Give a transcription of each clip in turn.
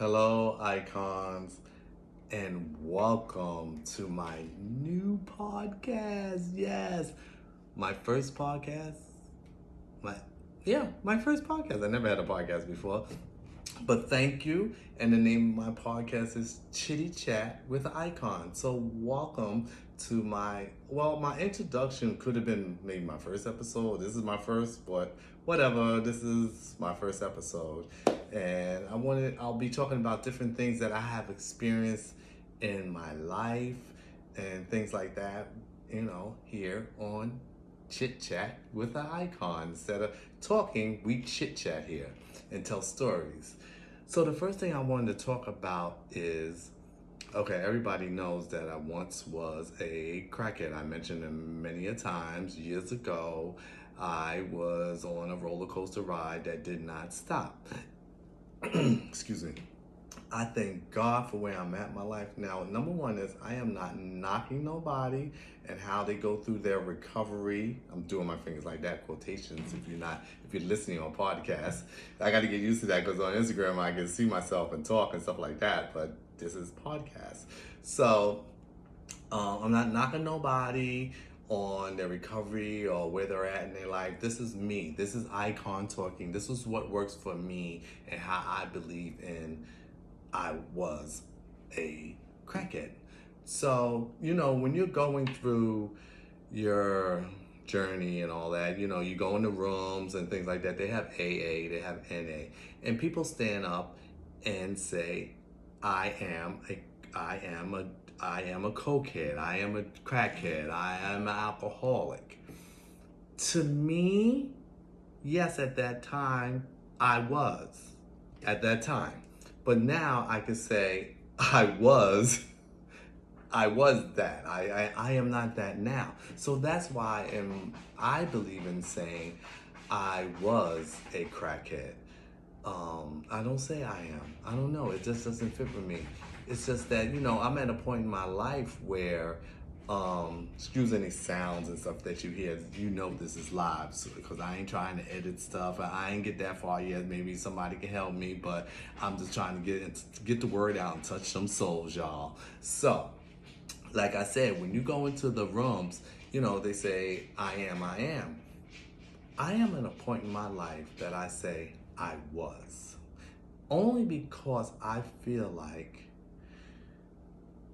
Hello, icons, and welcome to my new podcast. Yes, my first podcast. My my first podcast. I never had a podcast before, but thank you. And the name of my podcast is Chitty Chat with Icon. So welcome to my introduction could have been maybe my first episode. This is my first, but whatever. This is my first episode, and I'll be talking about different things that I have experienced in my life and things like that. Here on Chit Chat with an Icon. Instead of talking, we chit chat here and tell stories. So the first thing I wanted to talk about is, okay, everybody knows that I once was a crackhead. I mentioned it many a times. Years ago, I was on a roller coaster ride that did not stop. Excuse me. I thank God for where I'm at in my life now. Number one is I am not knocking nobody and how they go through their recovery. I'm doing my fingers like that, quotations. If you're listening on podcasts, I got to get used to that because on Instagram I can see myself and talk and stuff like that. But this is podcast, so I'm not knocking nobody on their recovery or where they're at in their life. This is me. This is Icon talking. This is what works for me and how I believe in. I was a crackhead. So, when you're going through your journey and all that, you go into rooms and things like that. They have AA, they have NA, and people stand up and say, I am a cokehead, I am a crackhead, I am an alcoholic. To me, yes, at that time, I was. At that time. But now I can say I was that. I am not that now. So that's why I believe in saying I was a crackhead. I don't say I am. I don't know. It just doesn't fit with me. It's just that, I'm at a point in my life where, excuse any sounds and stuff that you hear, this is live, because I ain't trying to edit stuff. I ain't get that far yet. Maybe somebody can help me, but I'm just trying to get the word out and touch some souls, y'all. So, like I said, when you go into the rooms, they say, I am. I am at a point in my life that I say I was. Only because I feel like,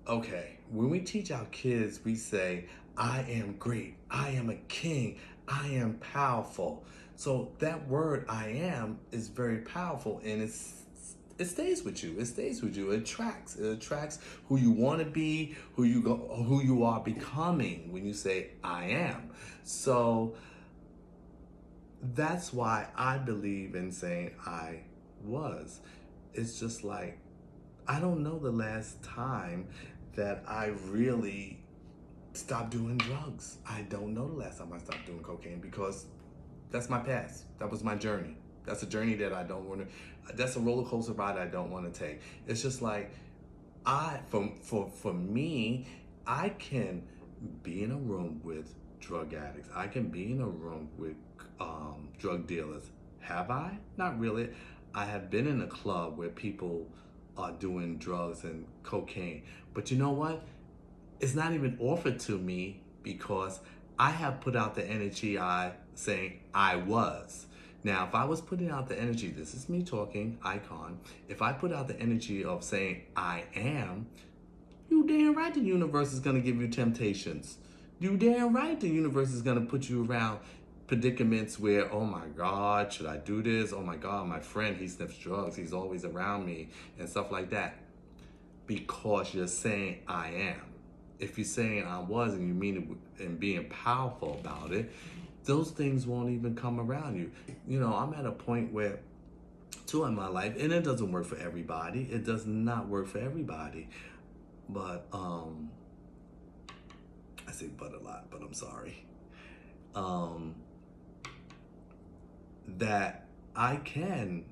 okay, when we teach our kids, we say, I am great, I am a king, I am powerful. So that word I am is very powerful, and it stays with you. It stays with you. It attracts who you want to be, who you are becoming when you say I am. So that's why I believe in saying I was. It's just like, I don't know the last time that I really stopped doing drugs. I don't know the last time I stopped doing cocaine, because that's my past. That was my journey. That's a journey that I don't want to, that's a roller coaster ride I don't want to take. It's just like, for me, I can be in a room with drug addicts. I can be in a room with drug dealers. Have I? Not really. I have been in a club where people are doing drugs and cocaine. But you know what? It's not even offered to me because I have put out the energy saying I was. Now, if I was putting out the energy, this is me talking, Icon. If I put out the energy of saying I am, you damn right the universe is going to give you temptations. You damn right the universe is going to put you around predicaments where, oh my God, should I do this? Oh my God, my friend, he sniffs drugs. He's always around me and stuff like that. Because you're saying I am. If you're saying I was and you mean it and being powerful about it, those things won't even come around you. I'm at a point where, too, in my life, and it doesn't work for everybody. It does not work for everybody. But, I say but a lot, but I'm sorry. That I can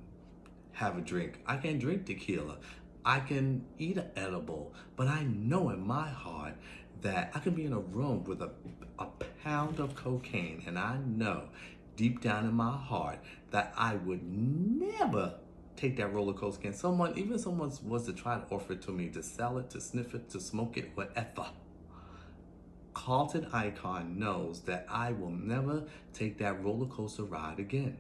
have a drink. I can drink tequila. I can eat an edible. But I know in my heart that I can be in a room with a pound of cocaine, and I know deep down in my heart that I would never take that roller coaster again. Even someone was to try to offer it to me, to sell it, to sniff it, to smoke it, whatever. Carlton Icon knows that I will never take that roller coaster ride again.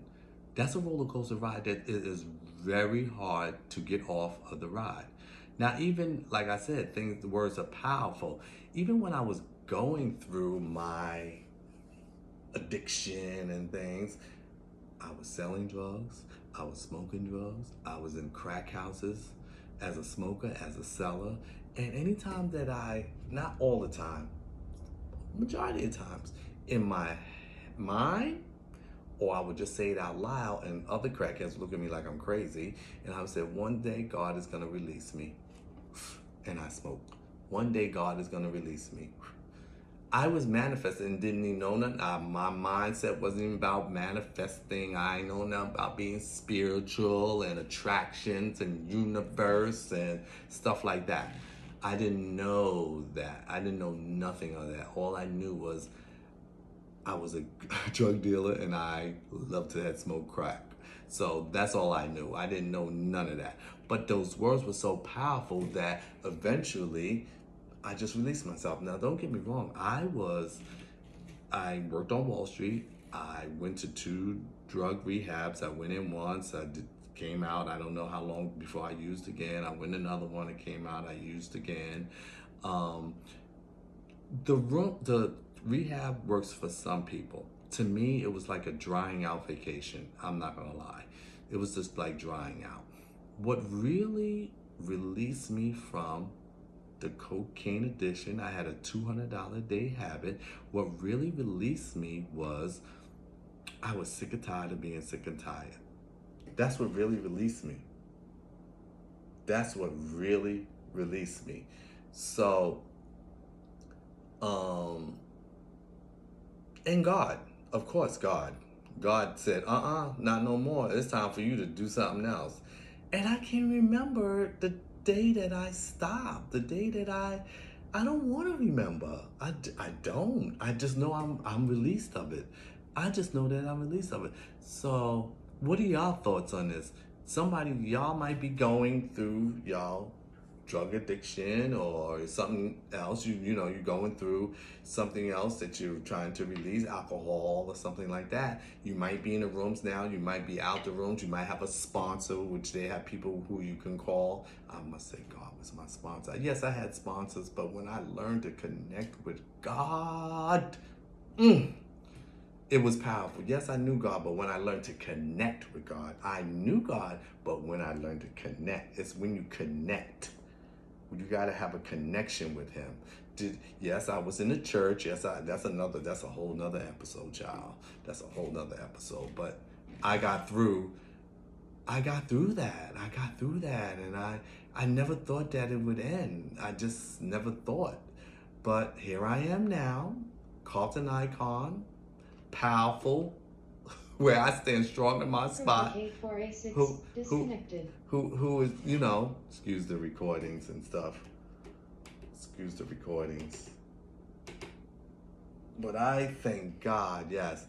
That's a roller coaster ride that it is very hard to get off of the ride. Now, even like I said, the words are powerful. Even when I was going through my addiction and things, I was selling drugs, I was smoking drugs, I was in crack houses as a smoker, as a seller. And anytime that not all the time, majority of times, in my mind, or I would just say it out loud, and other crackheads look at me like I'm crazy, and I would say, one day God is gonna release me. And I smoked. One day God is gonna release me. I was manifesting and didn't even know nothing. My mindset wasn't even about manifesting. I ain't know nothing about being spiritual and attractions and universe and stuff like that. I didn't know that. I didn't know nothing of that. All I knew was I was a drug dealer and I loved to smoke crack. So that's all I knew. I didn't know none of that. But those words were so powerful that eventually I just released myself. Now, don't get me wrong. I worked on Wall Street. I went to 2 drug rehabs. I went in once. Came out. I don't know how long before I used again. I went another one. It came out. I used again. The rehab works for some people. To me, it was like a drying out vacation. I'm not gonna lie. It was just like drying out. What really released me from the cocaine addiction, I had a $200 a day habit. What really released me was I was sick and tired of being sick and tired. That's what really released me. That's what really released me. So, and God, of course, God said, not no more. It's time for you to do something else. And I can remember the day that I stopped, the day that I don't want to remember. I don't. I just know I'm released of it. I just know that I'm released of it. So, what are y'all thoughts on this? Y'all might be going through y'all drug addiction or something else. You're going through something else that you're trying to release, alcohol or something like that. You might be in the rooms now. You might be out the rooms. You might have a sponsor, which they have people who you can call. I must say God was my sponsor. Yes, I had sponsors, but when I learned to connect with God, it was powerful. Yes, I knew God, but when I learned to connect with God, I knew God, but when I learned to connect, it's when you connect. You got to have a connection with him. Yes, I was in the church. Yes, that's a whole nother episode, child. That's a whole nother episode. But I got through that. And I never thought that it would end. I just never thought. But here I am now, Carlton Icon, powerful, where I stand strong in my spot. Who is, excuse the recordings and stuff. Excuse the recordings. But I thank God, yes,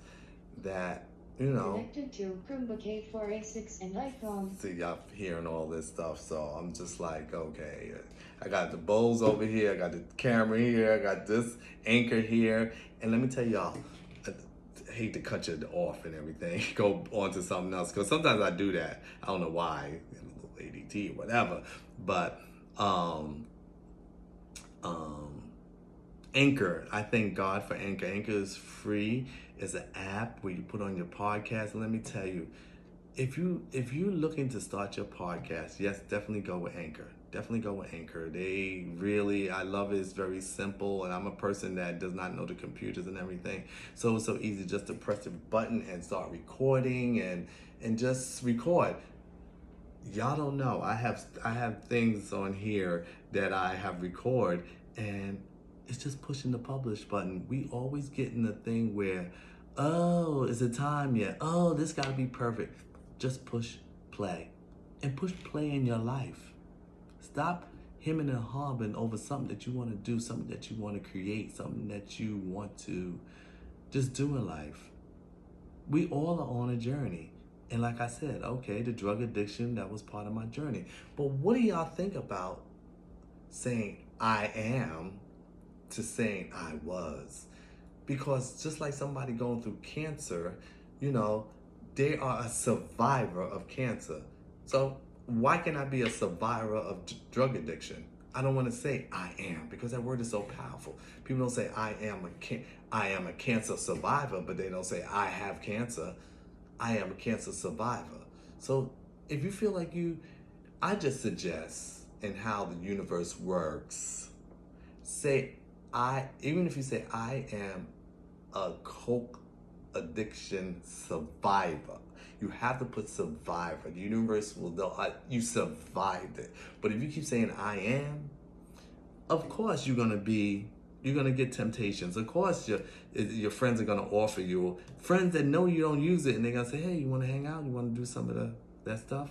that, Connected to Chromebook K4A6 and iPhone. See, y'all hearing all this stuff, so I'm just like, okay, I got the bowls over here, I got the camera here, I got this anchor here, and let me tell y'all, I hate to cut you off and everything, go on to something else, because sometimes I do that. I don't know why, a little ADT or whatever, but Anchor, I thank God for Anchor. Anchor is free. It's an app where you put on your podcast. And let me tell you, if you're looking to start your podcast, yes, definitely go with Anchor. Definitely go with Anchor. I love it. It's very simple, and I'm a person that does not know the computers and everything. So it's so easy just to press the button and start recording and just record. Y'all don't know. I have things on here that I have record, and it's just pushing the publish button. We always get in the thing where, oh, is it time yet? Oh, this gotta be perfect. Just push play. And push play in your life. Stop hemming and hawing over something that you want to do, something that you want to create, something that you want to just do in life. We all are on a journey. And like I said, okay, the drug addiction, that was part of my journey. But what do y'all think about saying I am to saying I was? Because just like somebody going through cancer, you know, they are a survivor of cancer. So why can I be a survivor of drug addiction? I don't want to say I am because that word is so powerful. People don't say I am a cancer survivor, but they don't say I have cancer. I am a cancer survivor. So if you feel like I just suggest in how the universe works, say even if you say I am a coke addiction survivor. You have to put survivor. The universe will know you survived it. But if you keep saying I am, of course you're gonna get temptations. Of course your friends are gonna offer you, friends that know you don't use it, and they're gonna say, hey, you wanna hang out? You wanna do some of that stuff?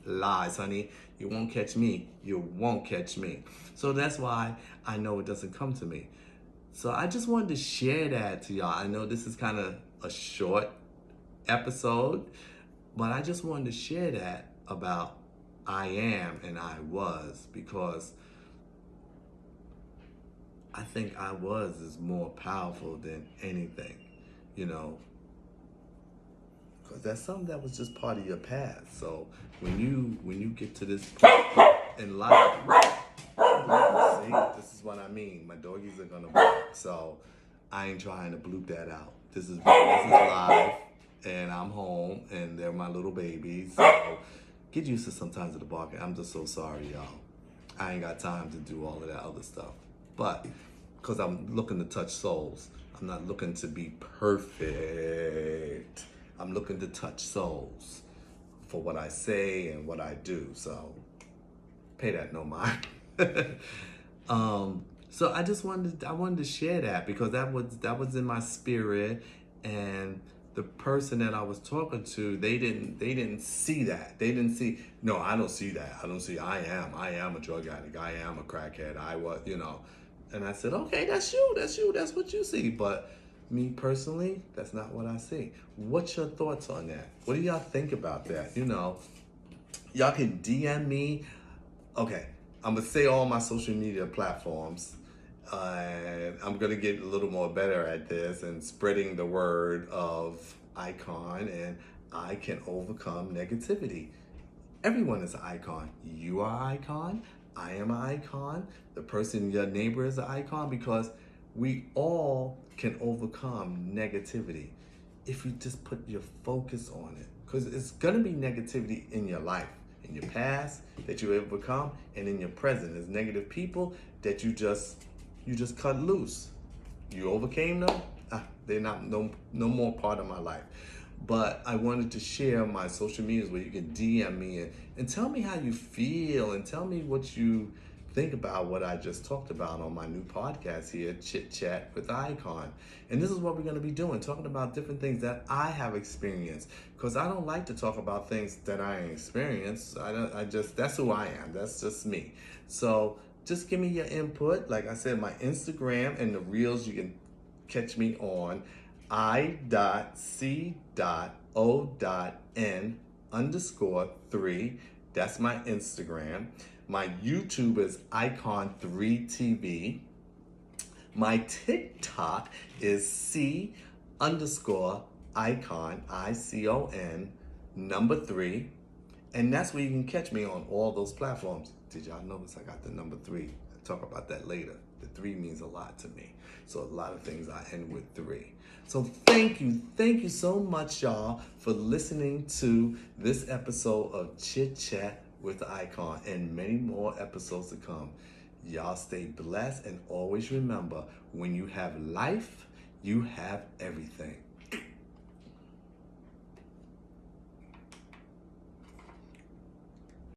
Lies, honey. You won't catch me. You won't catch me. So that's why I know it doesn't come to me. So I just wanted to share that to y'all. I know this is kind of a short episode, but I just wanted to share that about I am and I was, because I think I was is more powerful than anything, you know, because that's something that was just part of your past. So when you get to this point in life, see, this is what I mean. My doggies are gonna bark, so I ain't trying to bloop that out. This is live, and I'm home, and they're my little babies. So get used to sometimes of the barking. I'm just so sorry, y'all. I ain't got time to do all of that other stuff, but because I'm looking to touch souls, I'm not looking to be perfect. I'm looking to touch souls for what I say and what I do. So pay that no mind. So I wanted to share that because that was in my spirit, and the person that I was talking to, they didn't see that. They didn't see, no, I don't see that. I don't see I am a drug addict. I am a crackhead. I was, you know. And I said, okay, that's you, that's what you see. But me personally, that's not what I see. What's your thoughts on that? What do y'all think about that? You know, y'all can DM me. Okay, I'm gonna say all my social media platforms. I'm gonna get a little more better at this and spreading the word of icon, and I can overcome negativity. Everyone is an icon. You are an icon. I am an icon. The person, your neighbor, is an icon, because we all can overcome negativity if you just put your focus on it. Because it's going to be negativity in your life, in your past that you overcome, and in your present. There's negative people that you just cut loose. You overcame them. They're not no more part of my life. But I wanted to share my social medias where you can DM me and tell me how you feel, and tell me what you think about what I just talked about on my new podcast here, Chit Chat with Icon. And this is what we're going to be doing, talking about different things that I have experienced, because I don't like to talk about things that I ain't experienced. I just, that's who I am. That's just me. So just give me your input. Like I said, my Instagram and the reels, you can catch me on I.C.O.N_3. That's my Instagram. My YouTube is Icon3TV. My TikTok is C_icon, ICON_3. And that's where you can catch me on all those platforms. Did y'all notice I got the number 3? I'll talk about that later. The 3 means a lot to me. So a lot of things I end with 3. So thank you so much, y'all, for listening to this episode of Chit Chat with Icon, and many more episodes to come. Y'all stay blessed, and always remember, when you have life, you have everything.